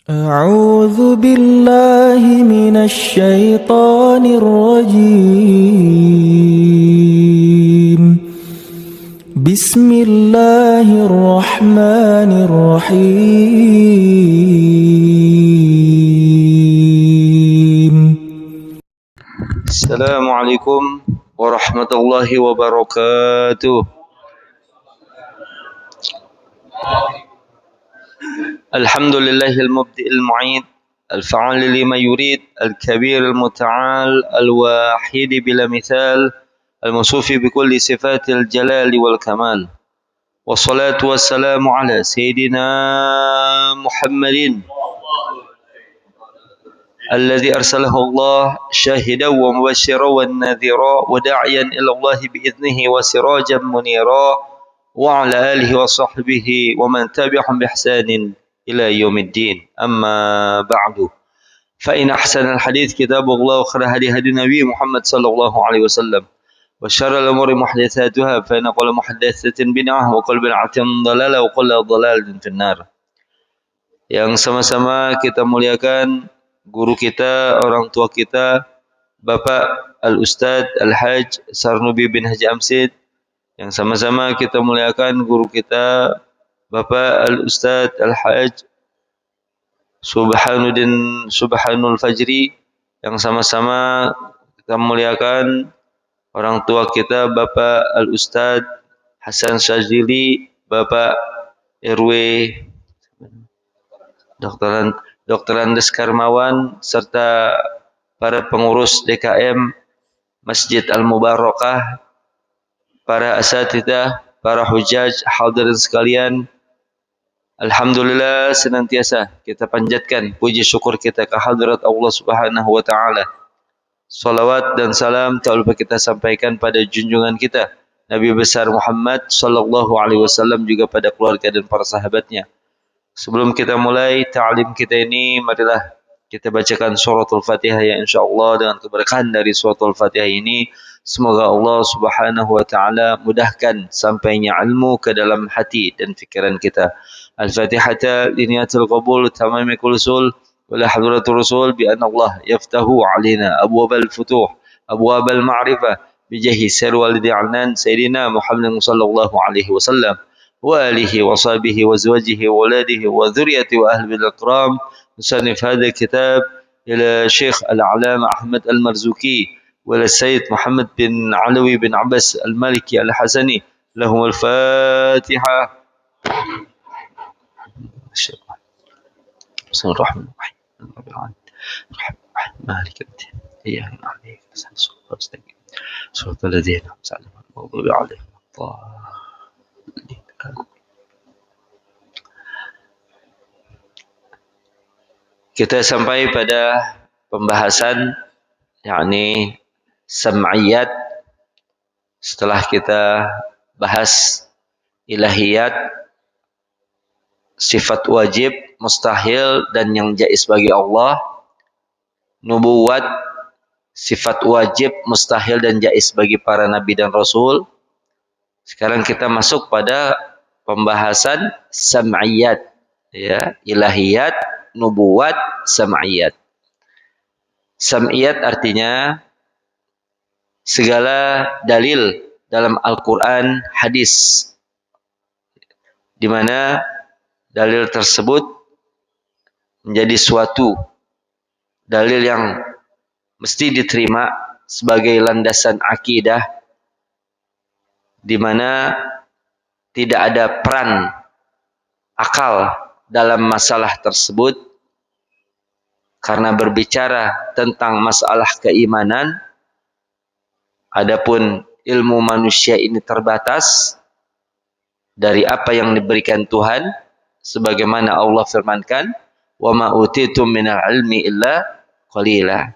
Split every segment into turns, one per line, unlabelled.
أعوذ بالله من الشيطان الرجيم بسم الله الرحمن الرحيم
السلام عليكم ورحمة الله وبركاته. الحمد لله المبدئ المعيد الفعال لما يريد الكبير المتعال الواحد بلا مثال الموصوف بكل صفات الجلال والكمال، والصلاة والسلام على سيدنا محمد الذي أرسله الله شاهدا ومبشرا ونذيرا وداعيا إلى الله بإذنه وسراجا منيرا، وعلى آله وصحبه ومن تبعهم بإحسان إلى يوم الدين. أما بعد، فإن أحسن الحديث كتاب الله وخير هدي هدي النبي محمد صلى الله عليه وسلم، وشر الأمور محدثاتها فإن كل محدثة بدعة وكل بدعة ضلالة وكل ضلالة في النار. Yang sama-sama kita muliakan guru kita, orang tua kita, Bapak Al-Ustadz Al-Hajj Sarnubi bin Haji Amsid. Yang sama-sama kita muliakan guru kita, Bapak Al-Ustadz Al-Hajj Subhanul Fajri. Yang sama-sama kita muliakan orang tua kita, Bapak Al-Ustadz Hasan Syazili, Bapak RW Dr. Andes Karmawan, serta para pengurus DKM Masjid Al-Mubarakah, para asatidzah, para hujaj, hadirin sekalian. Alhamdulillah, senantiasa kita panjatkan puji syukur kita ke hadirat Allah Subhanahu wa taala. Salawat dan salam tak lupa kita sampaikan pada junjungan kita Nabi besar Muhammad sallallahu alaihi wasallam, juga pada keluarga dan para sahabatnya. Sebelum kita mulai ta'lim kita ini, marilah kita bacakan suratul Fatihah yang insyaallah dengan keberkahan dari suratul Fatihah ini, semoga Allah Subhanahu wa taala mudahkan sampainya ilmu ke dalam hati dan fikiran kita. Al-Fatihah liniyatul qabul tamami kulli sul wa hadratur rasul bi anna Allah yaftahu alaina abwabal futuh abwabal ma'rifah bijahi sir walidi anan sayyidina Muhammad sallallahu alaihi wasallam وآله وصحبه وزوجه وولاده وذريته وأهل الإكرام. مصنف هذا الكتاب إلى الشيخ العلامة أحمد المرزوقي وإلى السيد محمد بن علوي بن عباس المالكي الحسني. لهم الفاتحة. بسم الله الرحمن الرحيم. رب العالمين الرحمن الرحيم مالك الدين إياك نعبد وإياك نستعين صراط الذين أنعمت عليهم غير المغضوب عليهم ولا الضالين. Kita sampai pada pembahasan yakni sam'iyat. Setelah kita bahas ilahiyat, sifat wajib, mustahil dan yang jaiz bagi Allah, nubuwat, sifat wajib, mustahil dan jaiz bagi para nabi dan rasul. Sekarang kita masuk pada pembahasan sam'iyat, ya, ilahiyat, nubuwat, sam'iyat. Sam'iyat artinya segala dalil dalam Al-Quran, hadis, di mana dalil tersebut menjadi suatu dalil yang mesti diterima sebagai landasan akidah, di mana tidak ada peran akal dalam masalah tersebut, karena berbicara tentang masalah keimanan. Adapun ilmu manusia ini terbatas dari apa yang diberikan Tuhan, sebagaimana Allah firmankan, "Wa ma utitum minal ilmi illa qalila."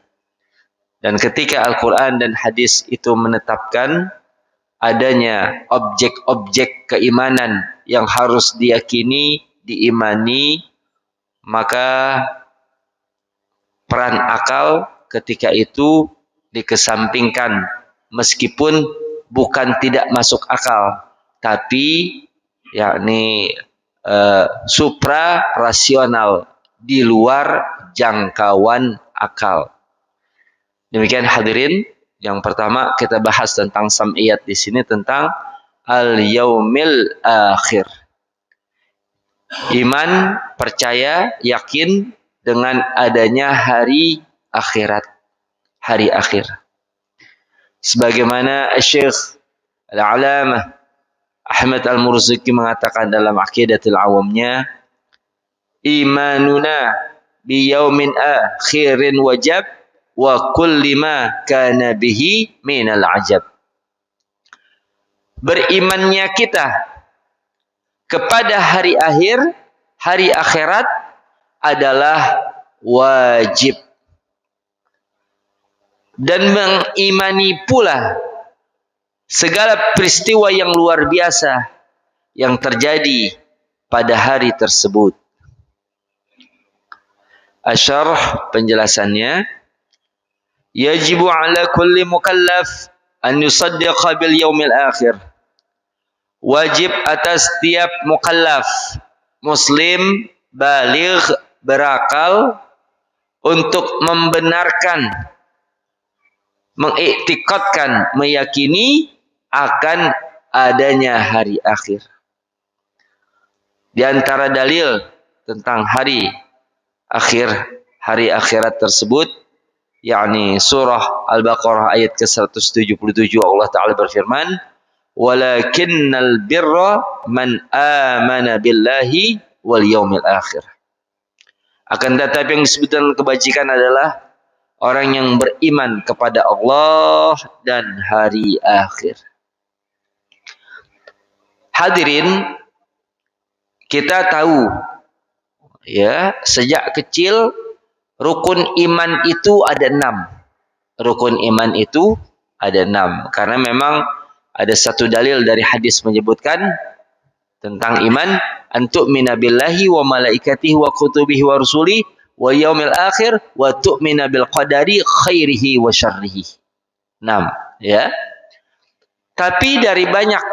Dan ketika Al-Quran dan hadis itu menetapkan adanya objek-objek keimanan yang harus diyakini, diimani, maka peran akal ketika itu dikesampingkan, meskipun bukan tidak masuk akal, tapi yakni supra rasional, di luar jangkauan akal. Demikian hadirin, yang pertama kita bahas tentang sam'iyat di sini tentang al-yaumil akhir. Iman, percaya, yakin dengan adanya hari akhirat, hari akhir. Sebagaimana Syekh Al-Alamah Ahmad Al-Murzuki mengatakan dalam Aqidatul Awamnya, imanuna biyaumin akhirin wajab wa kulli ma kana bihi minal ajab. Berimannya kita kepada hari akhir, hari akhirat adalah wajib. Dan mengimani pula segala peristiwa yang luar biasa yang terjadi pada hari tersebut. Asyarh penjelasannya, yajibu ala kulli mukallaf an yusaddiqa bil yaumil akhir. Wajib atas setiap mukallaf, muslim, baligh, berakal, untuk membenarkan, mengiktikadkan, meyakini akan adanya hari akhir. Di antara dalil tentang hari akhir, hari akhirat tersebut, yakni surah Al-Baqarah ayat ke-177, Allah Ta'ala berfirman, walakinnal birra man amana billahi wal yaumil akhir. Akan tetapi yang disebutkan kebajikan adalah orang yang beriman kepada Allah dan hari akhir. Hadirin, kita tahu ya, sejak kecil rukun iman itu ada 6. Rukun iman itu ada 6. Karena memang ada satu dalil dari hadis menyebutkan tentang iman, antu'mina billahi wa malaikatihi wa kutubihi wa rusulihi wa yaumil akhir wa tu'mina bil qadari khairihi wa syarrihi. 6, ya. Tapi dari banyak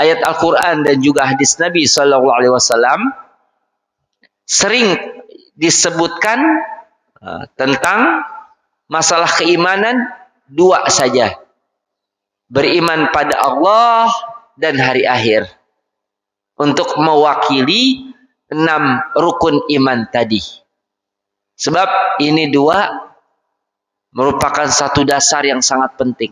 ayat Al-Qur'an dan juga hadis Nabi sallallahu alaihi wasallam sering disebutkan tentang masalah keimanan 2 saja. Beriman pada Allah dan hari akhir. Untuk mewakili 6 rukun iman tadi. Sebab ini 2 merupakan satu dasar yang sangat penting.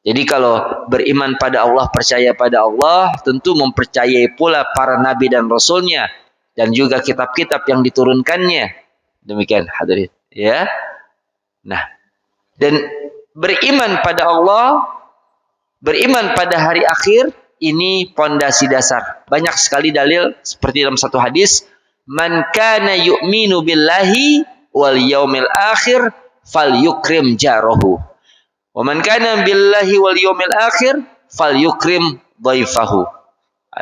Jadi kalau beriman pada Allah, percaya pada Allah, tentu mempercayai pula para nabi dan rasulnya, dan juga kitab-kitab yang diturunkannya. Demikian hadirin, ya. Nah, dan beriman pada Allah, beriman pada hari akhir, ini pondasi dasar. Banyak sekali dalil seperti dalam satu hadis, man kana yu'minu billahi wal yaumil akhir falyukrim jarahu. Wa man kana billahi wal yaumil akhir falyukrim dhaifahu.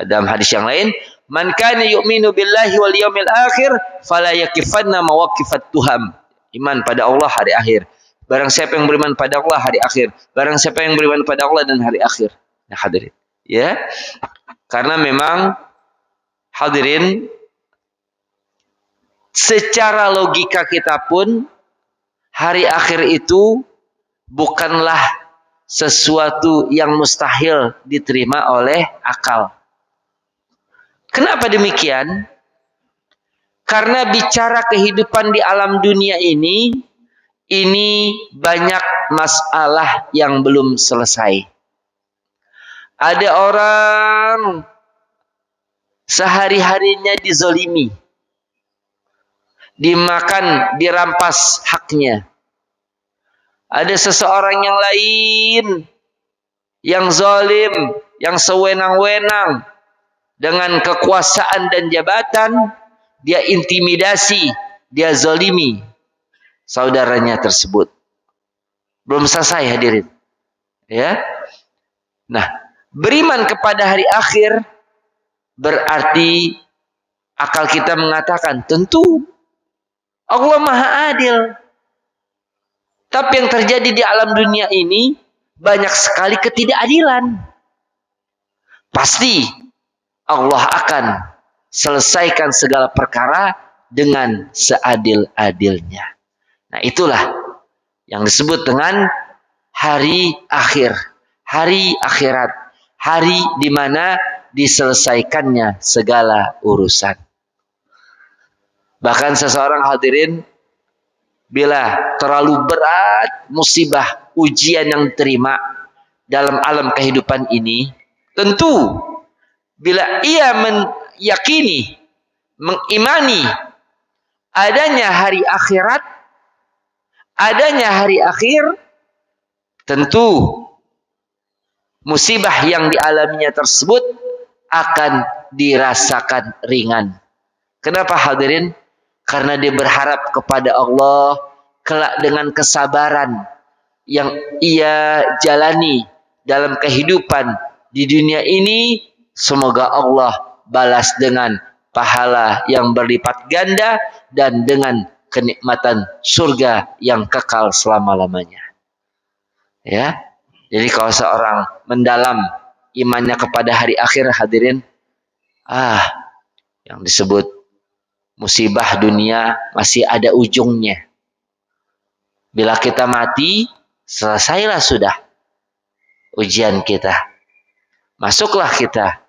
Dalam hadis yang lain, man kana yu'minu billahi wal yaumil akhir fala yakifanna mawaqifat tuham. Iman pada Allah, hari akhir. Barang siapa yang beriman pada Allah, hari akhir. Barang siapa yang beriman pada Allah dan hari akhir. Nah, hadirin, ya. Karena memang hadirin, secara logika kita pun hari akhir itu bukanlah sesuatu yang mustahil diterima oleh akal. Kenapa demikian? Karena bicara kehidupan di alam dunia ini banyak masalah yang belum selesai. Ada orang sehari-harinya dizolimi, dimakan, dirampas haknya. Ada seseorang yang lain yang zalim, yang sewenang-wenang dengan kekuasaan dan jabatan, dia intimidasi, dia zalimi saudaranya tersebut. Belum selesai hadirin. Ya. Nah, beriman kepada hari akhir berarti akal kita mengatakan tentu Allah Maha Adil. Tapi yang terjadi di alam dunia ini banyak sekali ketidakadilan. Pasti Allah akan selesaikan segala perkara dengan seadil-adilnya. Nah, itulah yang disebut dengan hari akhir, hari akhirat, hari di mana diselesaikannya segala urusan. Bahkan seseorang hadirin, bila terlalu berat musibah, ujian yang diterima dalam alam kehidupan ini, tentu bila ia meyakini, mengimani adanya hari akhirat, adanya hari akhir, tentu musibah yang dialaminya tersebut akan dirasakan ringan. Kenapa hadirin? Karena dia berharap kepada Allah kelak dengan kesabaran yang ia jalani dalam kehidupan di dunia ini, semoga Allah balas dengan pahala yang berlipat ganda dan dengan kenikmatan surga yang kekal selama-lamanya. Ya. Jadi kalau seorang mendalam imannya kepada hari akhir, hadirin, yang disebut musibah dunia masih ada ujungnya. Bila kita mati, selesailah sudah ujian kita. Masuklah kita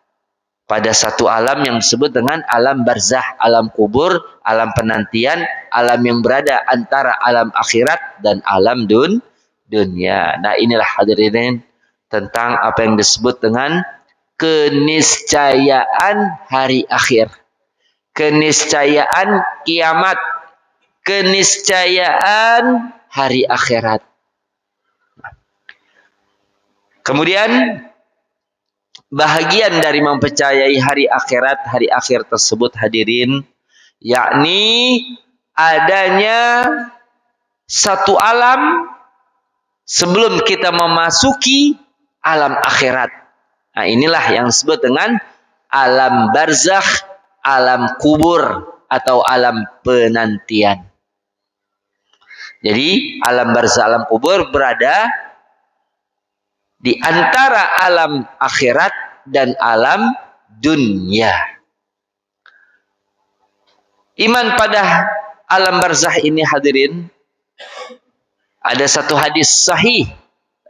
pada satu alam yang disebut dengan alam barzah, alam kubur, alam penantian, alam yang berada antara alam akhirat dan alam dunia. Nah, inilah hadirin tentang apa yang disebut dengan keniscayaan hari akhir, keniscayaan kiamat, keniscayaan hari akhirat. Kemudian bahagian dari mempercayai hari akhir tersebut hadirin, yakni adanya satu alam sebelum kita memasuki alam akhirat. Nah, inilah yang disebut dengan alam barzakh, alam kubur atau alam penantian. Jadi alam barzakh, alam kubur berada di antara alam akhirat dan alam dunia. Iman pada alam barzakh ini hadirin, ada satu hadis sahih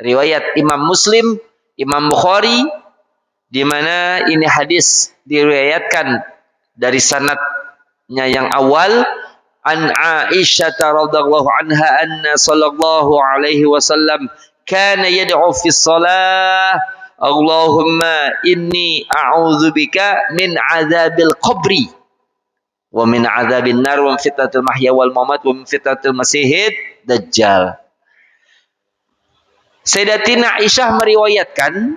riwayat Imam Muslim, Imam Bukhari, di mana ini hadis diriwayatkan dari sanadnya yang awal, an Aisyah radhiyallahu anha anna sallallahu alaihi wasallam kana yad'u fi shalah Allahumma inni a'udzubika min adzabil qabri wa min adzabin nar wa min fitnatil mahya wal mamat wa min fitnatil masiihid dajjal. Sayyidatina Aisyah meriwayatkan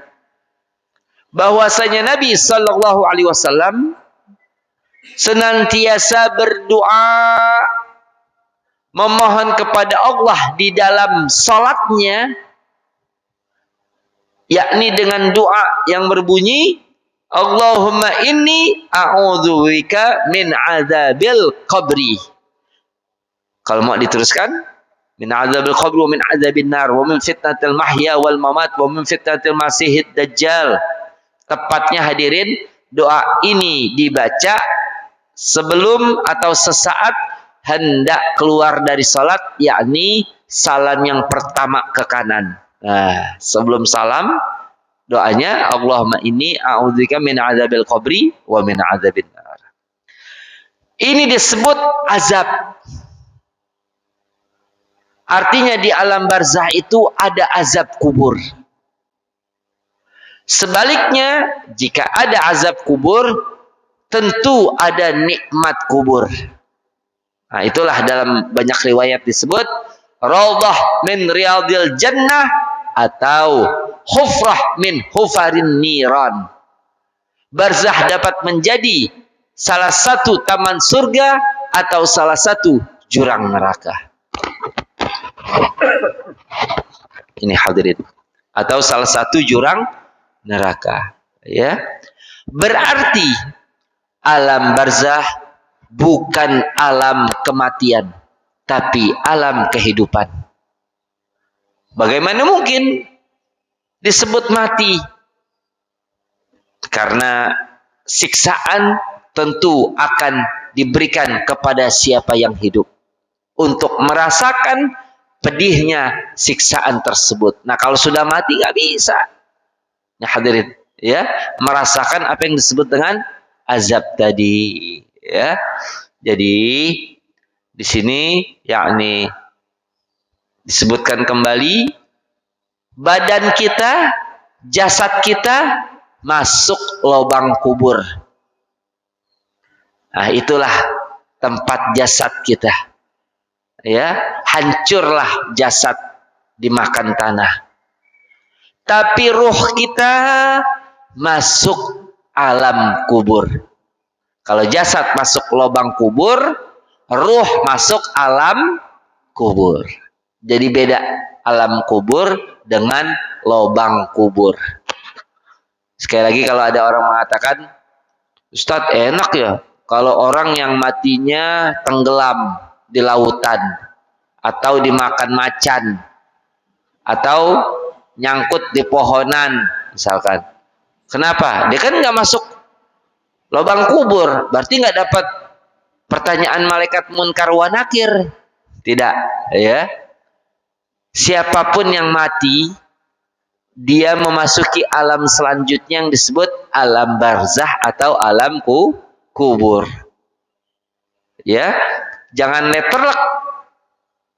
bahwasanya Nabi sallallahu alaihi wasallam senantiasa berdoa memohon kepada Allah di dalam salatnya, yakni dengan doa yang berbunyi Allahumma inni a'udzubika min adzabil qabri. Kalau mau diteruskan, min adzabil qabri wa min adzabin nar wa min fitnatil mahya wal mamat wa min fitnatil masiihid dajjal. Tepatnya hadirin, doa ini dibaca sebelum atau sesaat hendak keluar dari salat, yakni salam yang pertama ke kanan. Nah, sebelum salam doanya Allahumma inni a'udzubika min adzabil qabri wa min adzabin nar. Ini disebut azab. Artinya di alam barzakh itu ada azab kubur. Sebaliknya, jika ada azab kubur, tentu ada nikmat kubur. Nah, itulah dalam banyak riwayat disebut raudhah min riyadil jannah atau hufrah min hufarin niran. Barzakh dapat menjadi salah satu taman surga atau salah satu jurang neraka. Ini hadirin, atau salah satu jurang neraka, ya. Berarti alam barzakh bukan alam kematian, tapi alam kehidupan. Bagaimana mungkin disebut mati? Karena siksaan tentu akan diberikan kepada siapa yang hidup untuk merasakan pedihnya siksaan tersebut. Nah, kalau sudah mati nggak bisa. Nah, hadirin, ya, merasakan apa yang disebut dengan azab tadi, ya. Jadi di sini yakni disebutkan kembali badan kita, jasad kita masuk lubang kubur. Nah, itulah tempat jasad kita. Ya, hancurlah jasad dimakan tanah. Tapi ruh kita masuk alam kubur. Kalau jasad masuk lubang kubur, ruh masuk alam kubur. Jadi beda alam kubur dengan lubang kubur. Sekali lagi, kalau ada orang mengatakan, Ustadz, enak ya kalau orang yang matinya tenggelam di lautan atau dimakan macan atau nyangkut di pohonan misalkan. Kenapa? Dia kan nggak masuk lubang kubur, berarti nggak dapat pertanyaan malaikat munkar wa nakir. Tidak, ya. Siapapun yang mati, dia memasuki alam selanjutnya yang disebut alam barzah atau alam kubur. Ya, jangan letterlek.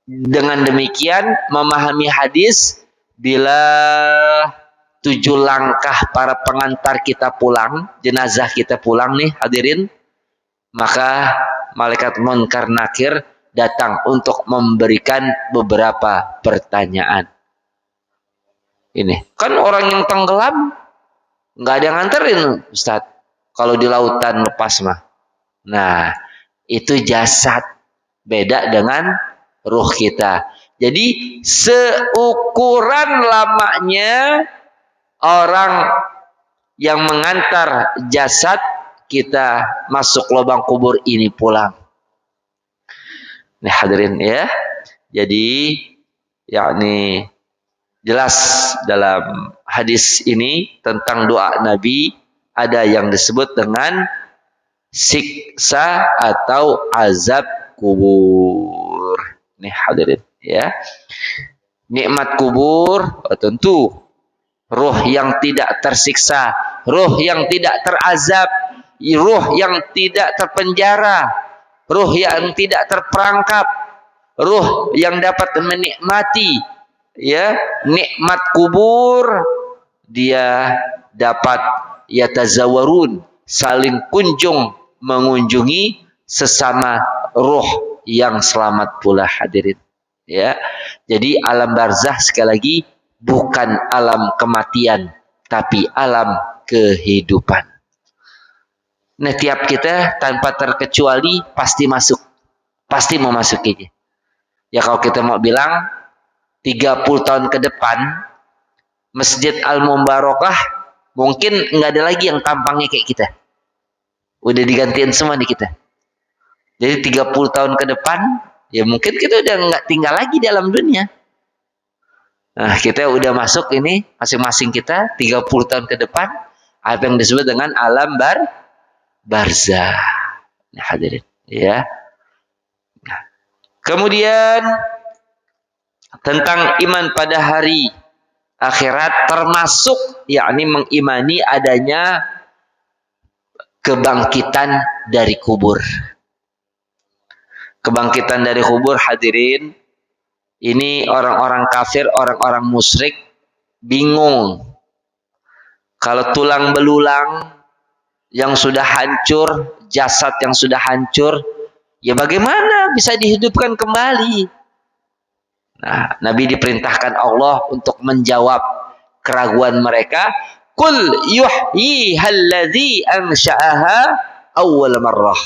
Dengan demikian memahami hadis, bila 7 langkah para pengantar kita pulang, jenazah kita pulang nih hadirin, maka malaikat munkar nakir datang untuk memberikan beberapa pertanyaan. Ini kan orang yang tenggelam nggak ada yang nganterin, Ustadz, kalau di lautan lepas mah. Nah, itu jasad, beda dengan ruh kita. Jadi seukuran lamanya orang yang mengantar jasad kita masuk lubang kubur ini pulang. Nih hadirin, ya. Jadi yakni jelas dalam hadis ini tentang doa Nabi ada yang disebut dengan siksa atau azab kubur. Nih hadirin, ya. Nikmat kubur tentu ruh yang tidak tersiksa, ruh yang tidak terazab, ruh yang tidak terpenjara, ruh yang tidak terperangkap, ruh yang dapat menikmati, ya, nikmat kubur. Dia dapat yatazawarun, saling kunjung mengunjungi sesama ruh yang selamat pula, hadirin, ya. Jadi alam barzah sekali lagi bukan alam kematian, tapi alam kehidupan. Nah, tiap kita tanpa terkecuali pasti masuk, pasti memasukinya. Ya, kalau kita mau bilang 30 tahun ke depan Masjid Al-Mubarakah mungkin nggak ada lagi yang tampangnya kayak kita. Udah digantiin semua nih kita. Jadi 30 tahun ke depan ya mungkin kita udah nggak tinggal lagi dalam dunia. Nah, kita udah masuk ini masing-masing kita 30 tahun ke depan apa yang disebut dengan alam barzah. Nah, hadirin, ya. Nah, kemudian tentang iman pada hari akhirat termasuk yakni mengimani adanya kebangkitan dari kubur. Kebangkitan dari kubur, hadirin, ini orang-orang kafir, orang-orang musyrik bingung. Kalau tulang belulang yang sudah hancur, jasad yang sudah hancur, ya bagaimana bisa dihidupkan kembali? Nah, Nabi diperintahkan Allah untuk menjawab keraguan mereka. Qul yuhyihalladzi ansha'aha awwal marrah.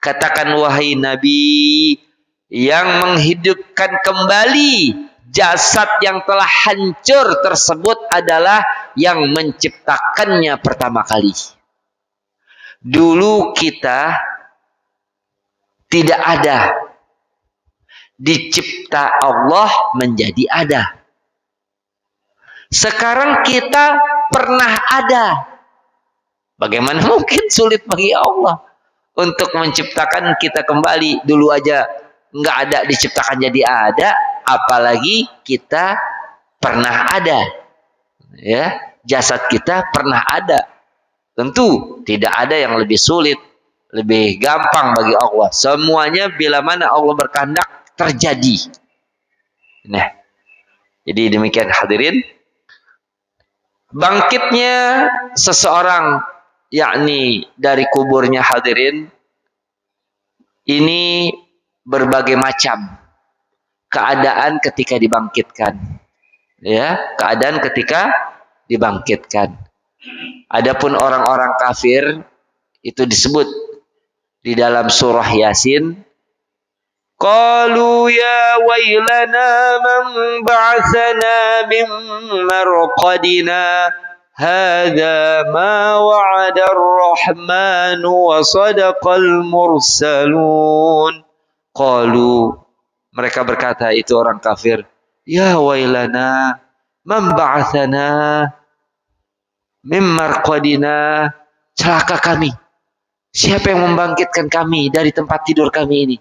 Katakan wahai Nabi, yang menghidupkan kembali jasad yang telah hancur tersebut adalah yang menciptakannya pertama kali. Dulu kita tidak ada, dicipta Allah menjadi ada. Sekarang kita pernah ada. Bagaimana mungkin sulit bagi Allah untuk menciptakan kita kembali. Dulu aja nggak ada, diciptakan jadi ada, apalagi kita pernah ada. Ya, jasad kita pernah ada. Tentu tidak ada yang lebih sulit, lebih gampang bagi Allah. Semuanya bila mana Allah berkehendak terjadi. Nah, jadi demikian hadirin. Bangkitnya seseorang, yakni dari kuburnya hadirin, ini berbagai macam keadaan ketika dibangkitkan. Ya, keadaan ketika dibangkitkan. Adapun orang-orang kafir itu disebut di dalam surah Yasin, qalu ya wailana man ba'athana min marqadina hadza ma wa'ada ar-rahman wa sadaqal mursalun. Qalu, mereka berkata, itu orang kafir, ya wailana man ba'athana min marqadina, celaka kami, siapa yang membangkitkan kami dari tempat tidur kami ini?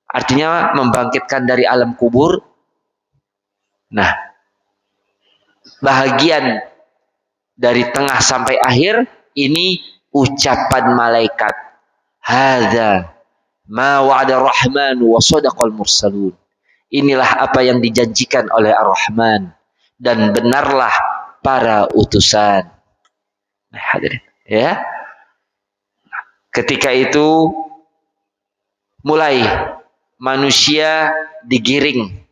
Artinya membangkitkan dari alam kubur. Nah, bahagian dari tengah sampai akhir ini ucapan malaikat, hadza ma wa'ada ar-rahman wa sadaqal mursalun. Inilah apa yang dijanjikan oleh Ar-Rahman dan benarlah para utusan. Nah, hadirin, ya. Ketika itu mulai manusia digiring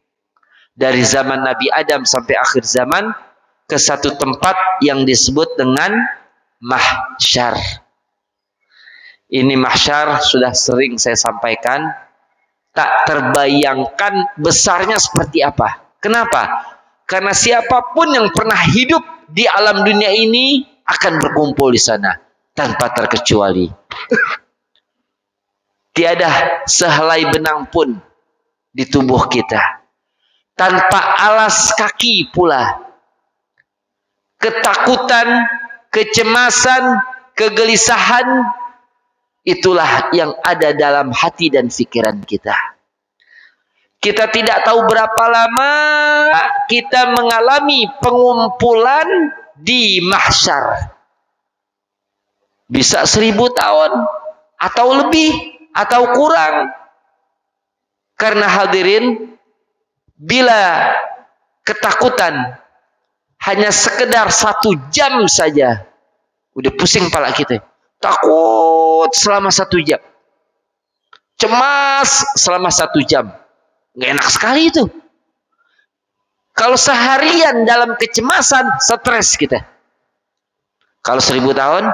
dari zaman Nabi Adam sampai akhir zaman ke satu tempat yang disebut dengan mahsyar. Ini mahsyar sudah sering saya sampaikan, tak terbayangkan besarnya seperti apa. Kenapa? Karena siapapun yang pernah hidup di alam dunia ini akan berkumpul di sana tanpa terkecuali. Tiada sehelai benang pun di tubuh kita, tanpa alas kaki pula. Ketakutan, kecemasan, kegelisahan, itulah yang ada dalam hati dan pikiran kita. Kita tidak tahu berapa lama kita mengalami pengumpulan di mahsyar. Bisa 1000 tahun atau lebih atau kurang. Karena hadirin, bila ketakutan hanya sekedar 1 jam saja, udah pusing kepala kita. Takut selama 1 jam. Cemas selama 1 jam. Nggak enak sekali itu. Kalau seharian dalam kecemasan, stres kita. Kalau 1000 tahun,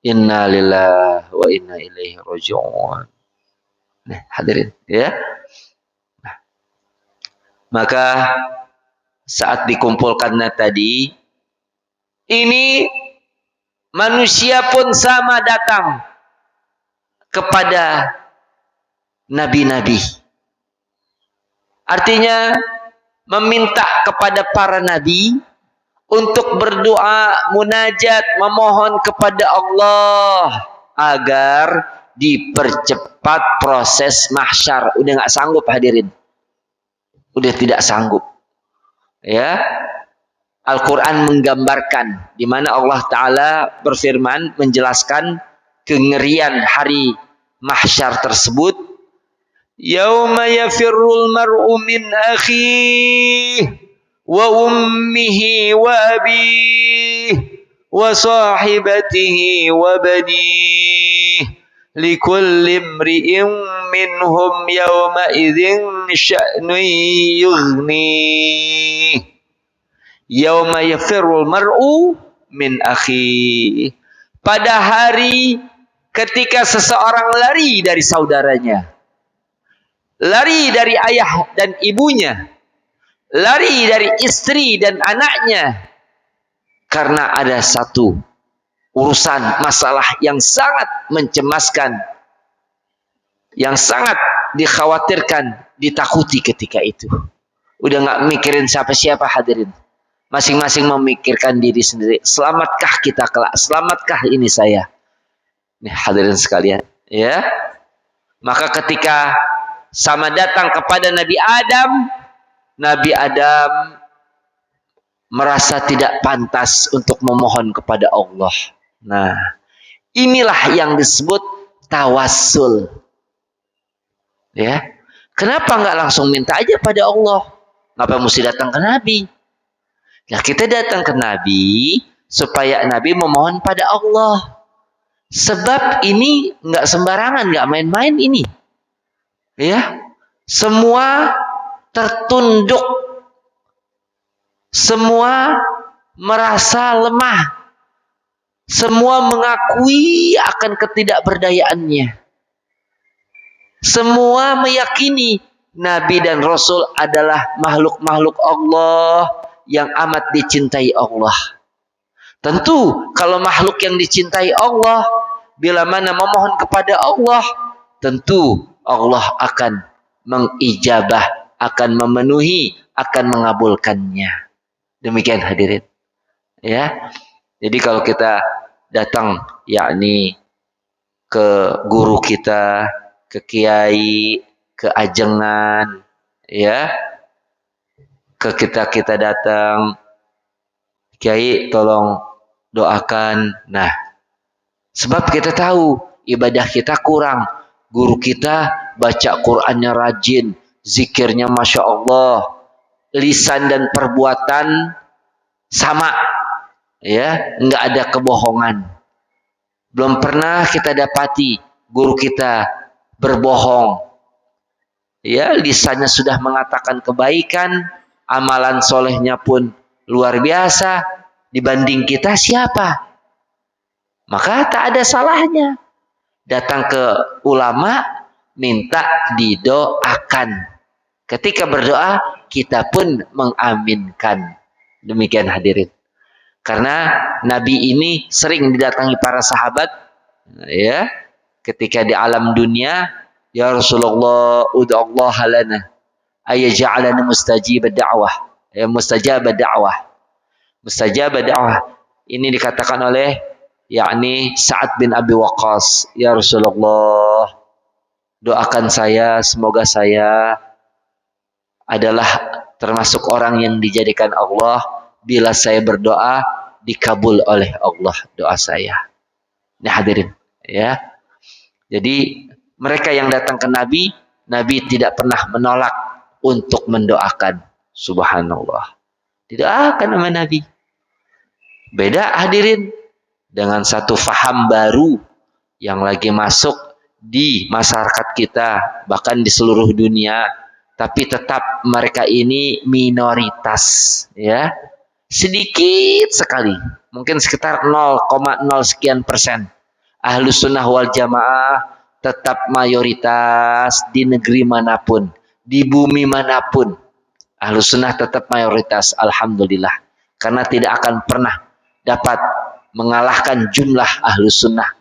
inna lillahi wa inna ilaihi raji'un. Nah, hadirin, ya. Nah, maka saat dikumpulkannya tadi, ini manusia pun sama datang kepada nabi-nabi. Artinya meminta kepada para nabi untuk berdoa, munajat, memohon kepada Allah agar dipercepat proses mahsyar. Udah nggak sanggup hadirin, udah tidak sanggup. Ya, Al-Quran menggambarkan di mana Allah Ta'ala berfirman menjelaskan kengerian hari mahsyar tersebut. Yauma yafirrul mar'u min akhihi wa ummihi wa abihi wa sahibatihi wa banihi likulli imri'in minhum yawma idzin sya'nun yughnihi. Yauma yafirrul mar'u min akhihi, pada hari ketika seseorang lari dari saudaranya, lari dari ayah dan ibunya, lari dari istri dan anaknya, karena ada satu urusan masalah yang sangat mencemaskan, yang sangat dikhawatirkan, ditakuti ketika itu. Udah nggak mikirin siapa-siapa hadirin, masing-masing memikirkan diri sendiri. Selamatkah kita kelak? Selamatkah ini saya? Nih hadirin sekalian, ya. Maka ketika sama datang kepada Nabi Adam merasa tidak pantas untuk memohon kepada Allah. Nah, inilah yang disebut tawassul. Ya. Kenapa nggak langsung minta aja pada Allah? Kenapa mesti datang ke Nabi? Nah, kita datang ke Nabi supaya Nabi memohon pada Allah. Sebab ini nggak sembarangan, nggak main-main ini. Ya. Semua tertunduk. Semua merasa lemah. Semua mengakui akan ketidakberdayaannya. Semua meyakini Nabi dan Rasul adalah makhluk-makhluk Allah yang amat dicintai Allah. Tentu kalau makhluk yang dicintai Allah, bila mana memohon kepada Allah, tentu Allah akan mengijabah, akan memenuhi, akan mengabulkannya. Demikian hadirin. Ya. Jadi kalau kita datang yakni ke guru kita, ke kiai, ke ajengan, ya, ke kita datang, kiai tolong doakan. Nah, sebab kita tahu ibadah kita kurang, guru kita baca Qur'annya rajin, zikirnya masya Allah, lisan dan perbuatan sama, ya, nggak ada kebohongan. Belum pernah kita dapati guru kita berbohong. Ya, lisannya sudah mengatakan kebaikan, amalan solehnya pun luar biasa. Dibanding kita siapa? Maka tak ada salahnya datang ke ulama, minta didoakan. Ketika berdoa, kita pun mengaminkan. Demikian hadirin. Karena Nabi ini sering didatangi para sahabat, ya, ketika di alam dunia, ya Rasulullah, ud'allah lana ayaj'alana mustajib da'wah, ya mustajab da'wah. Mustajab da'wah ini dikatakan oleh yakni Sa'ad bin Abi Waqqas, ya Rasulullah, doakan saya semoga saya adalah termasuk orang yang dijadikan Allah bila saya berdoa dikabul oleh Allah doa saya. Ini hadirin, ya. Jadi mereka yang datang ke Nabi, Nabi tidak pernah menolak untuk mendoakan. Subhanallah. Didoakan sama Nabi. Beda hadirin dengan satu faham baru yang lagi masuk di masyarakat kita, bahkan di seluruh dunia, tapi tetap mereka ini minoritas, ya. Sedikit sekali, mungkin sekitar 0,0 sekian persen. Ahlus sunnah wal jamaah tetap mayoritas di negeri manapun, di bumi manapun. Ahlus sunnah tetap mayoritas, alhamdulillah. Karena tidak akan pernah dapat mengalahkan jumlah ahlus sunnah.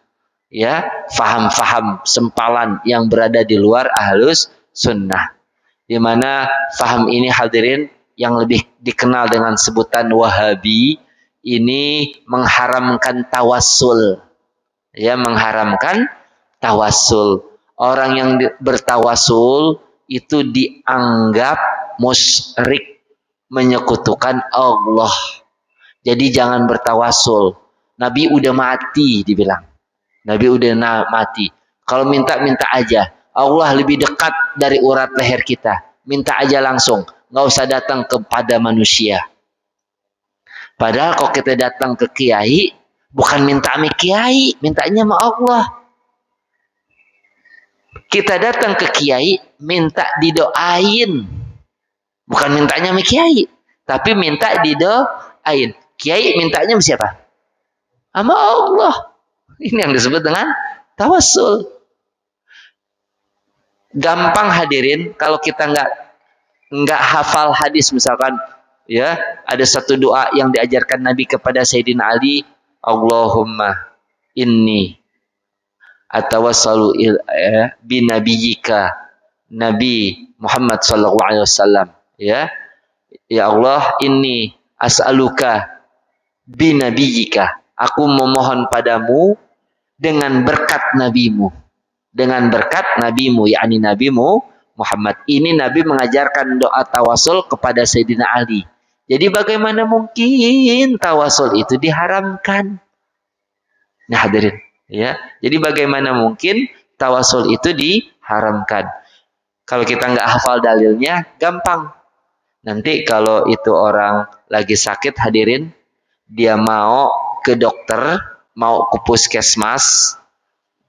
Ya, faham-faham sempalan yang berada di luar ahlus sunnah. Di mana faham ini hadirin yang lebih dikenal dengan sebutan Wahabi ini mengharamkan tawassul. Ya, mengharamkan tawassul. Orang yang bertawassul itu dianggap musyrik, menyekutukan Allah. Jadi jangan bertawassul. Nabi udah mati dibilang. Nabi udah mati. Kalau minta aja. Allah lebih dekat dari urat leher kita. Minta aja langsung. Nggak usah datang kepada manusia. Padahal kalau kita datang ke kiai, bukan minta sama kiai, mintanya sama Allah. Kita datang ke kiai, minta didoain. Bukan mintanya sama kiai, tapi minta didoain. Kiai mintanya sama siapa? Sama Allah. Ini yang disebut dengan tawassul. Gampang hadirin, kalau kita nggak hafal hadis misalkan, ya, ada satu doa yang diajarkan Nabi kepada Sayyidina Ali, Allahumma inni atawassalu binabiyyika Nabi Muhammad sallallahu alaihi wasallam, ya. Ya Allah, inni as'aluka binabiyyika, aku memohon padamu dengan berkat nabimu. Dengan berkat nabimu, yakni nabimu Muhammad. Ini Nabi mengajarkan doa tawasul kepada Sayyidina Ali. Jadi bagaimana mungkin tawasul itu diharamkan? Nah hadirin, ya. Jadi bagaimana mungkin tawasul itu diharamkan? Kalau kita nggak hafal dalilnya, gampang. Nanti kalau itu orang lagi sakit, hadirin, dia mau ke dokter, mau ke puskesmas,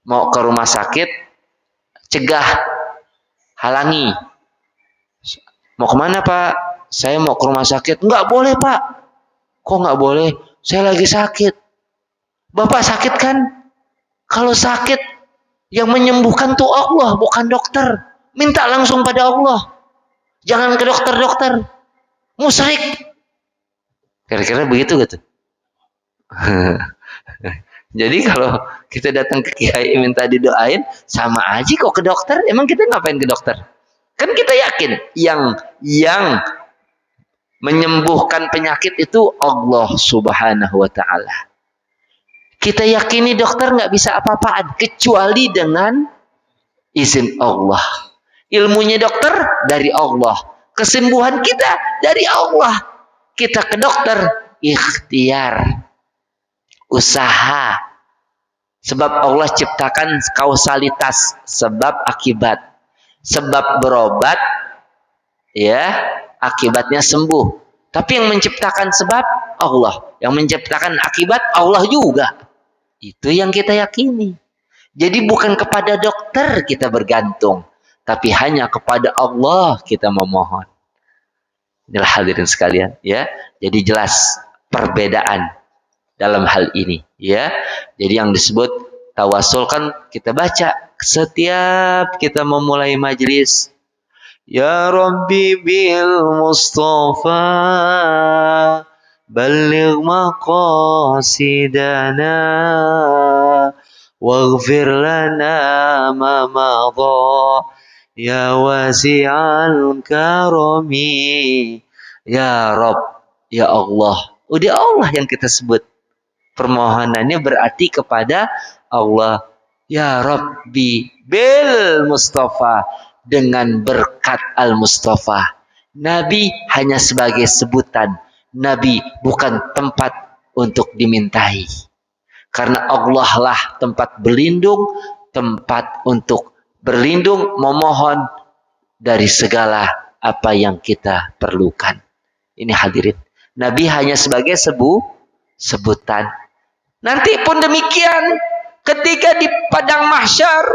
mau ke rumah sakit, cegah, halangi. Mau kemana Pak? Saya mau ke rumah sakit. Nggak boleh Pak. Kok nggak boleh? Saya lagi sakit. Bapak sakit kan? Kalau sakit, yang menyembuhkan tuh Allah, bukan dokter. Minta langsung pada Allah. Jangan ke dokter-dokter. Musyrik. Kira-kira begitu gitu. Jadi kalau kita datang ke kiai minta didoain, sama aja kok ke dokter. Emang kita ngapain ke dokter? Kan kita yakin yang menyembuhkan penyakit itu Allah Subhanahu wa taala. Kita yakini dokter nggak bisa apa-apaan kecuali dengan izin Allah. Ilmunya dokter dari Allah. Kesembuhan kita dari Allah. Kita ke dokter ikhtiar, usaha. Sebab Allah ciptakan kausalitas, sebab akibat. Sebab berobat, ya, akibatnya sembuh. Tapi yang menciptakan sebab Allah, yang menciptakan akibat Allah juga. Itu yang kita yakini. Jadi bukan kepada dokter kita bergantung, tapi hanya kepada Allah kita memohon. Inilah hadirin sekalian, ya. Jadi jelas perbedaan dalam hal ini, ya. Jadi yang disebut tawasul kan kita baca setiap kita memulai majelis. Ya Rabbi bil Mustafa balligh maqasidana waghfir lana ma madha ya wasi'al karami ya Rabb ya Allah. Udah Allah yang kita sebut. Permohonannya berarti kepada Allah. Ya Rabbi bil Mustafa, dengan berkat Al-Mustafa. Nabi hanya sebagai sebutan. Nabi bukan tempat untuk dimintai. Karena Allah lah tempat berlindung, tempat untuk berlindung, memohon dari segala apa yang kita perlukan. Ini hadirin. Nabi hanya sebagai sebutan. Nanti pun demikian, ketika di padang mahsyar,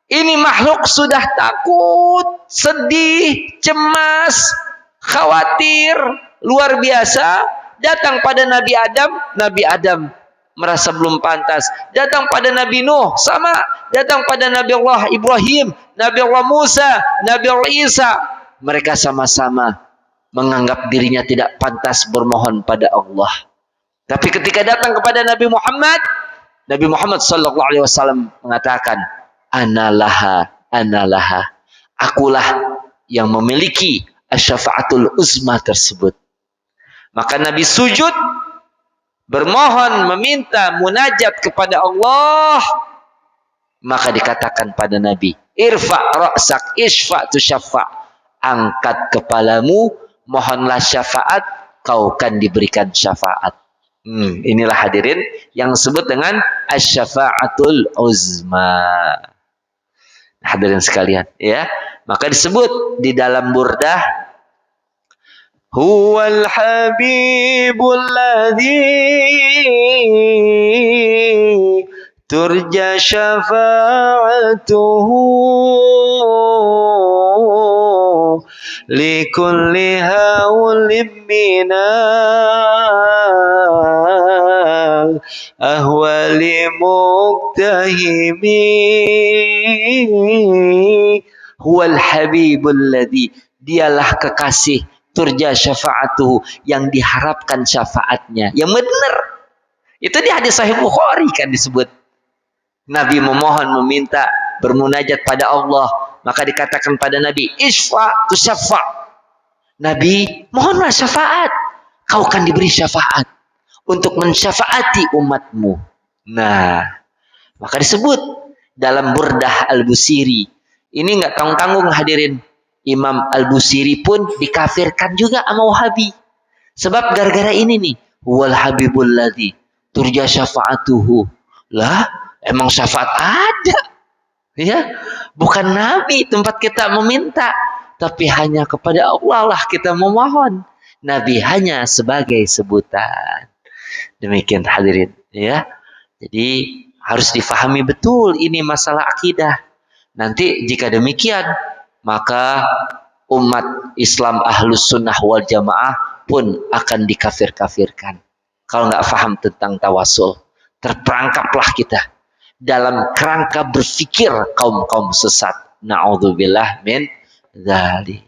ini makhluk sudah takut, sedih, cemas, khawatir, luar biasa. Datang pada Nabi Adam merasa belum pantas. Datang pada Nabi Nuh, sama. Datang pada Nabi Allah Ibrahim, Nabi Allah Musa, Nabi Allah Isa. Mereka sama-sama menganggap dirinya tidak pantas bermohon pada Allah. Tapi ketika datang kepada Nabi Muhammad sallallahu alaihi wasallam mengatakan, Analaha, akulah yang memiliki asyafa'atul uzma tersebut. Maka Nabi sujud, bermohon, meminta, munajat kepada Allah. Maka dikatakan pada Nabi, Irfa' ra'sak, ishfa' tu syafa'. Angkat kepalamu, mohonlah syafaat, kau kan diberikan syafaat. Inilah hadirin yang disebut dengan asyafa'atul uzma. Hadirin sekalian, ya. Maka disebut di dalam burdah, Huwal habibul ladzi turja syafa'atuhu likulli hawlim minal ahwali muktahimi. Huwal habibul ladzi, dialah kekasih, turja syafa'atuhu, yang diharapkan syafaatnya, yang benar. Itu di hadis Sahih Bukhari kan disebut. Nabi memohon, meminta, bermunajat pada Allah. Maka dikatakan pada Nabi, Isfa' tu syafa'. Nabi, mohonlah syafaat. Kau akan diberi syafaat untuk mensyafaati umatmu. Nah, Maka disebut dalam Burdah Al-Busiri. Ini nggak tanggung-tanggung hadirin. Imam Al-Busiri pun dikafirkan juga sama Wahabi. Sebab gara-gara ini nih. Wal habibul ladzi turja syafa'atuhu. Lah, emang syafaat ada. Ya, bukan Nabi tempat kita meminta. Tapi hanya kepada Allah lah kita memohon. Nabi hanya sebagai sebutan. Demikian hadirin. Ya. Jadi harus difahami betul ini masalah akidah. Nanti jika demikian, maka umat Islam Ahlus Sunnah wal Jamaah pun akan dikafir-kafirkan. Kalau nggak paham tentang tawasul, terperangkaplah kita dalam kerangka berpikir kaum-kaum sesat. Na'udzubillah min dzalik.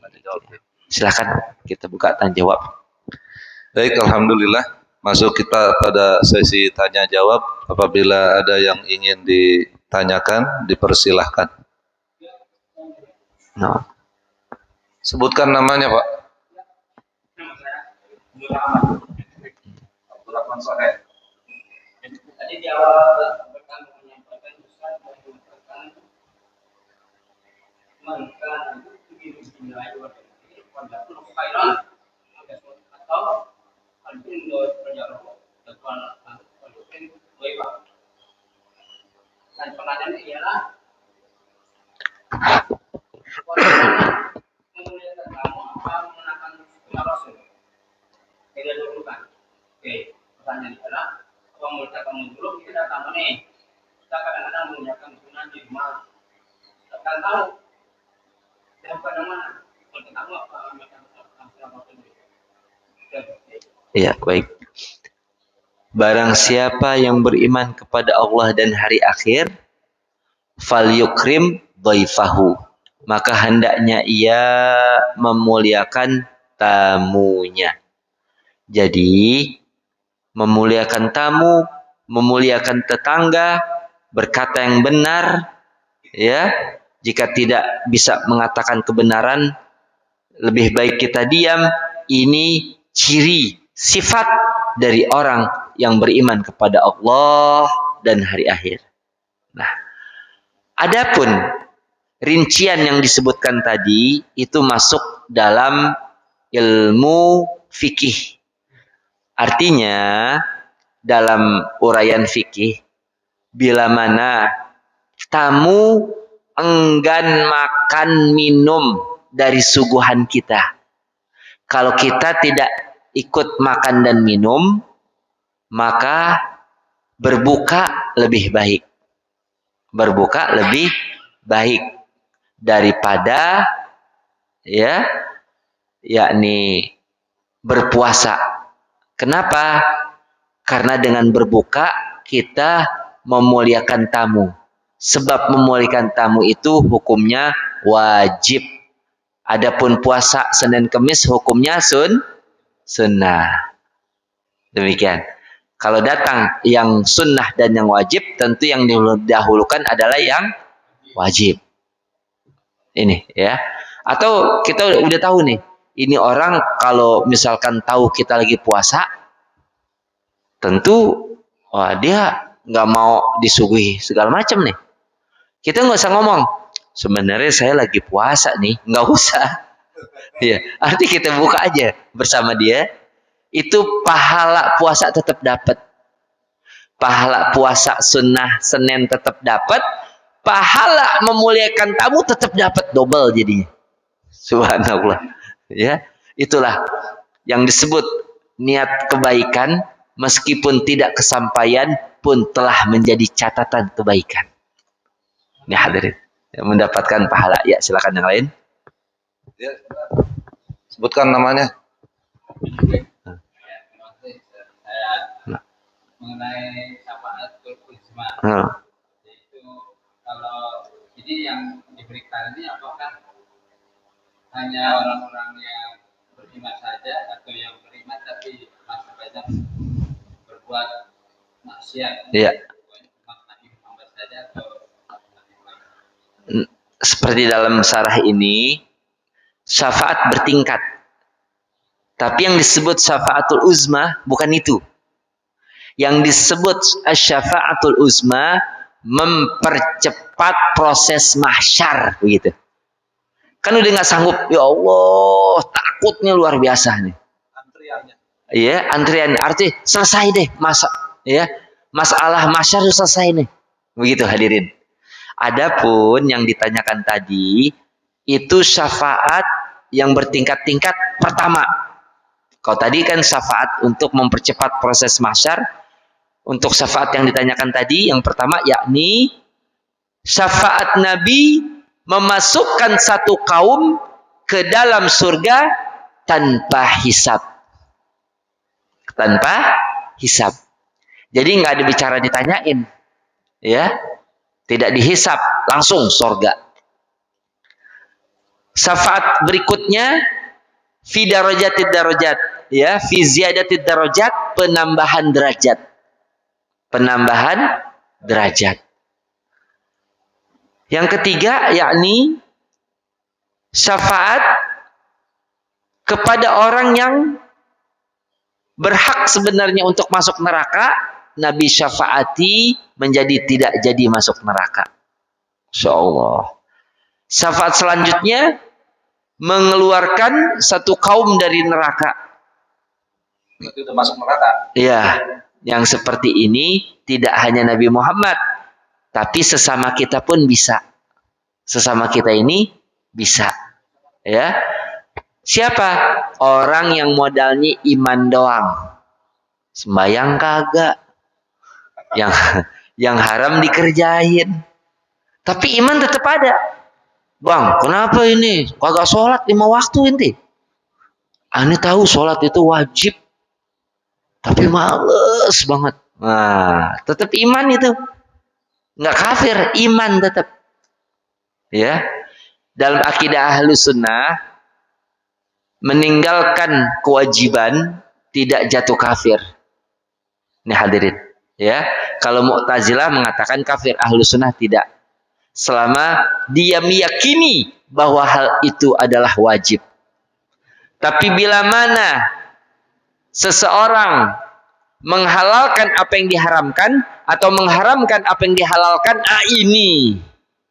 Silakan kita buka tanya jawab.
Baik, alhamdulillah. Masuk kita pada sesi tanya jawab. Apabila ada yang ingin ditanyakan, dipersilahkan.
No.
Sebutkan namanya, Pak.
Tadi di awal berkami menyampaikan Ustaz mengatakan maka bismillah pada khairan atau alpin do perjalanan depan alpin baik. Dan pertanyaannya ialah kemudian kamu akan menakan Rasul. Tidak dulu kan. Oke, pertanyaan adalah kalau kamu dulu kita datang nih, kita kadang-kadang menggunakan sunnah di rumah. Kita kan tahu siapa nama, kalau kamu apa macam
Ya, baik. Barang siapa yang beriman kepada Allah dan hari akhir, falyukrim dhaifahu. Maka hendaknya ia memuliakan tamunya. Jadi, memuliakan tamu, memuliakan tetangga, berkata yang benar, ya. Jika tidak bisa mengatakan kebenaran, lebih baik kita diam. Ini ciri sifat dari orang yang beriman kepada Allah dan hari akhir. Nah, adapun rincian yang disebutkan tadi itu masuk dalam ilmu fikih. Artinya dalam uraian fikih, bila mana tamu enggan makan minum dari suguhan kita, kalau kita tidak ikut makan dan minum, maka berbuka lebih baik. Berbuka lebih baik daripada yakni berpuasa. Kenapa? Karena dengan berbuka kita memuliakan tamu. Sebab memuliakan tamu itu hukumnya wajib. Adapun puasa Senin Kemis hukumnya sunnah. Demikian. Kalau datang yang sunnah dan yang wajib, tentu yang didahulukan adalah yang wajib. Ini ya. Atau kita udah tahu nih, ini orang kalau misalkan tahu kita lagi puasa, tentu dia nggak mau disuguhi segala macam nih. Kita nggak usah ngomong, sebenarnya saya lagi puasa nih, nggak usah. Ya, arti kita buka aja bersama dia, itu pahala puasa tetap dapat. Pahala puasa sunnah Senin tetap dapat, pahala memuliakan tamu tetap dapat double jadinya. Subhanallah. Ya, itulah yang disebut niat kebaikan meskipun tidak kesampaian pun telah menjadi catatan kebaikan. Ini hadirin yang mendapatkan pahala. Ya, silakan yang lain.
Ya, sebutkan namanya.
mengenai syafaatul uzma. Yaitu kalau ini yang diberikan ini apakah hanya orang-orang yang beriman saja atau yang beriman tapi masih banyak berbuat maksiat?
Iya.
Nabi Muhammad saja atau
seperti dalam syarah ini, syafaat bertingkat. Tapi yang disebut syafaatul uzma bukan itu. Yang disebut syafaatul uzma mempercepat proses mahsyar begitu. Kan udah nggak sanggup, ya Allah, takutnya luar biasa nih.
Antriannya.
Iya, antrian arti selesai deh ya. Masalah mahsyar selesai nih. Begitu hadirin. Adapun yang ditanyakan tadi itu syafaat yang bertingkat-tingkat pertama. Kalau tadi kan syafaat untuk mempercepat proses mahsyar. Untuk syafaat yang ditanyakan tadi yang pertama yakni syafaat Nabi memasukkan satu kaum ke dalam surga tanpa hisab. Tanpa hisab. Jadi nggak ada bicara ditanyain, ya, tidak dihisab, langsung surga. Syafaat berikutnya fi darajatid darajat, ya, fi ziyadati darajat, penambahan derajat. Penambahan derajat. Yang ketiga yakni syafaat kepada orang yang berhak sebenarnya untuk masuk neraka, Nabi syafaati menjadi tidak jadi masuk neraka. Insyaallah. Syafaat selanjutnya mengeluarkan satu kaum dari neraka.
Itu udah masuk neraka.
Ya, yang seperti ini tidak hanya Nabi Muhammad, tapi sesama kita pun bisa. Sesama kita ini bisa. Ya. Siapa? Orang yang modalnya iman doang. Sembayang kagak. Yang haram dikerjain. Tapi iman tetap ada. Bang, kenapa ini? Kagak sholat 5 waktu inti. Ani tahu sholat itu wajib. Tapi males banget. Nah, tetap iman itu. Nggak kafir, iman tetap. Ya. Dalam akidah Ahlus Sunnah, meninggalkan kewajiban tidak jatuh kafir. Ini hadirin. Ya. Kalau Mu'tazilah mengatakan kafir, Ahlus Sunnah tidak. Selama dia meyakini bahwa hal itu adalah wajib. Tapi bila mana seseorang menghalalkan apa yang diharamkan atau mengharamkan apa yang dihalalkan,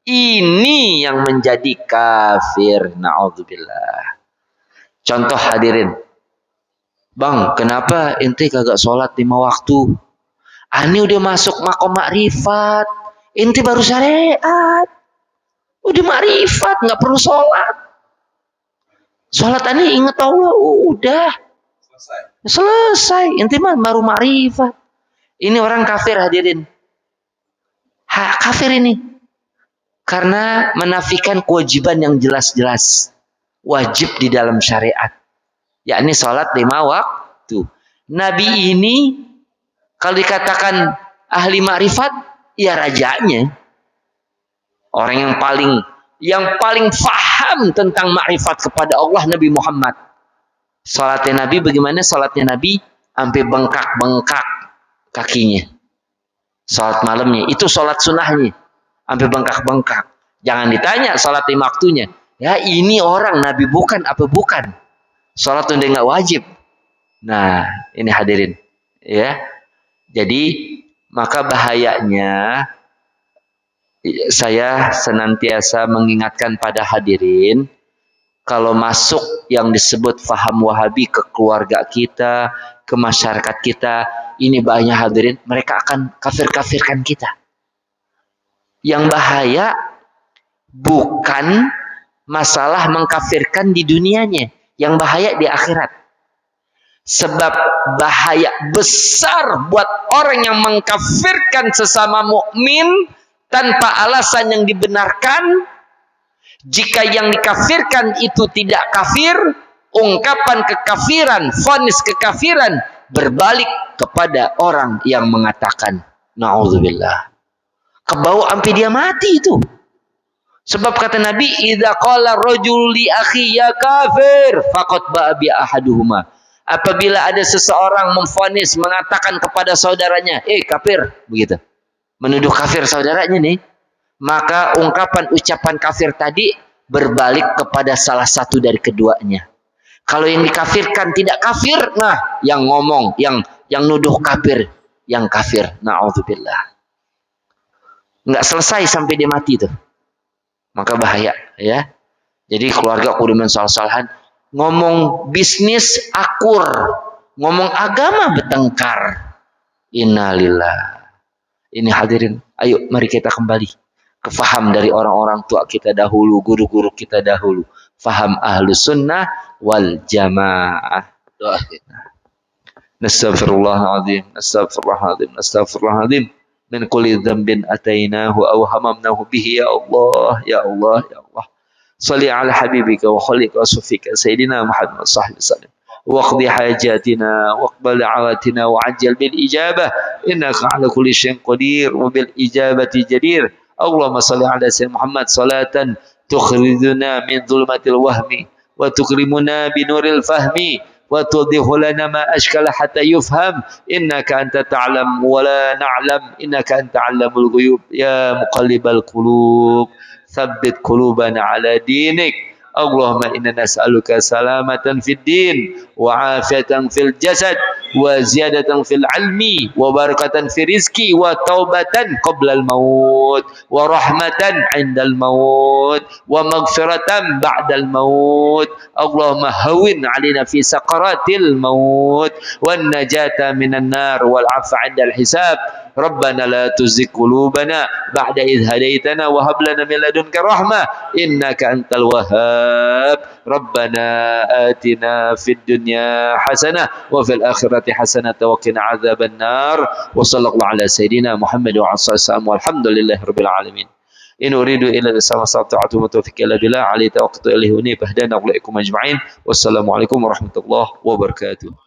ini yang menjadi kafir. Na'udzubillah. Contoh hadirin. Bang, kenapa ente kagak sholat 5 waktu? Ani udah masuk makom makrifat. Ente baru syariat. Udah makrifat, nggak perlu sholat. Sholat ani ingat Allah, udah. Selesai. Ente mah baru makrifat. Ini orang kafir hadirin. Kafir ini. Karena menafikan kewajiban yang jelas-jelas. Wajib di dalam syariat. Yakni sholat 5 waktu. Nabi ini kalau dikatakan ahli makrifat, ya rajanya. Orang yang paling faham tentang makrifat kepada Allah, Nabi Muhammad. Sholatnya Nabi bagaimana? Sholatnya Nabi sampai bengkak-bengkak kakinya. Sholat malamnya itu sholat sunnahnya sampai bengkak-bengkak. Jangan ditanya sholat 5 waktunya. Ya ini orang Nabi bukan apa bukan. Sholat udah nggak wajib. Nah ini hadirin. Ya. Jadi maka bahayanya saya senantiasa mengingatkan pada hadirin, kalau masuk yang disebut faham Wahabi ke keluarga kita, ke masyarakat kita, ini banyak hadirin, mereka akan kafir-kafirkan kita. Yang bahaya bukan masalah mengkafirkan di dunianya, yang bahaya di akhirat. Sebab bahaya besar buat orang yang mengkafirkan sesama mukmin tanpa alasan yang dibenarkan. Jika yang dikafirkan itu tidak kafir, ungkapan kekafiran, vonis kekafiran berbalik kepada orang yang mengatakan. Na'udzubillah. Kebawa sampai dia mati itu. Sebab kata Nabi, idza qala rajul li akhi ya kafir faqad ba'a bi ahaduhuma. Apabila ada seseorang memvonis mengatakan kepada saudaranya, kafir, begitu. Menuduh kafir saudaranya nih, maka ungkapan ucapan kafir tadi berbalik kepada salah satu dari keduanya. Kalau yang dikafirkan tidak kafir, nah yang ngomong, yang nuduh kafir, yang kafir. Na'udzubillah. nggak selesai sampai dia mati tuh. Maka bahaya ya. Jadi keluarga kudu mensal-salhan, ngomong bisnis akur, ngomong agama bertengkar. Innalillah. Ini hadirin, ayo mari kita kembali ke faham dari orang-orang tua kita dahulu, guru-guru kita dahulu. Faham ahlus sunnah wal jamaah. Doa kita. Nastaghfirullahaladzim, nastaghfirullahaladzim, nastaghfirullahaladzim. Min kulli dhanbin atainahu aw hamamnahu bihi ya Allah, ya Allah, ya Allah. Salli ala habibika wa khalika wa sufika Sayyidina Muhammad sallallahu alaihi wasallam. واقض حاجاتنا واقبل دعواتنا وعجل بالإجابة إنك على كل شيء قدير وبالإجابة جدير اللهم صل على سيدنا محمد صلاة تخرجنا من ظلمة الوهم وتكرمنا بنور الفهم وتوضح لنا ما أشكال حتى يفهم إنك أنت تعلم ولا نعلم إنك أنت علم الغيوب يا مقلب القلوب ثبت قلوبنا على دينك اللهم إنا نسألك سلامة في الدين وعافية في الجسد وزيادة في العلم وبركة في الرزق وتوبة قبل الموت ورحمة عند الموت ومغفرة بعد الموت اللهم هون علينا في سقرات الموت والنجاة من النار والعفو عند الحساب ربنا لا تزغ قلوبنا بعد إذ هديتنا وهب لنا من لدنك رحمة إنك أنت الوهاب ربنا آتنا في الدنيا حسنة وفي الآخرة حسنة وقنا عذاب النار وصلى الله على سيدنا محمد وعلى آله وسلم والحمد لله رب العالمين إن أريد إلا الإسلام واستطعت وتوفيق إلا بالله عليه توكلت إليه أنيب أهدانا وإليكم أجمعين والسلام عليكم ورحمة الله وبركاته.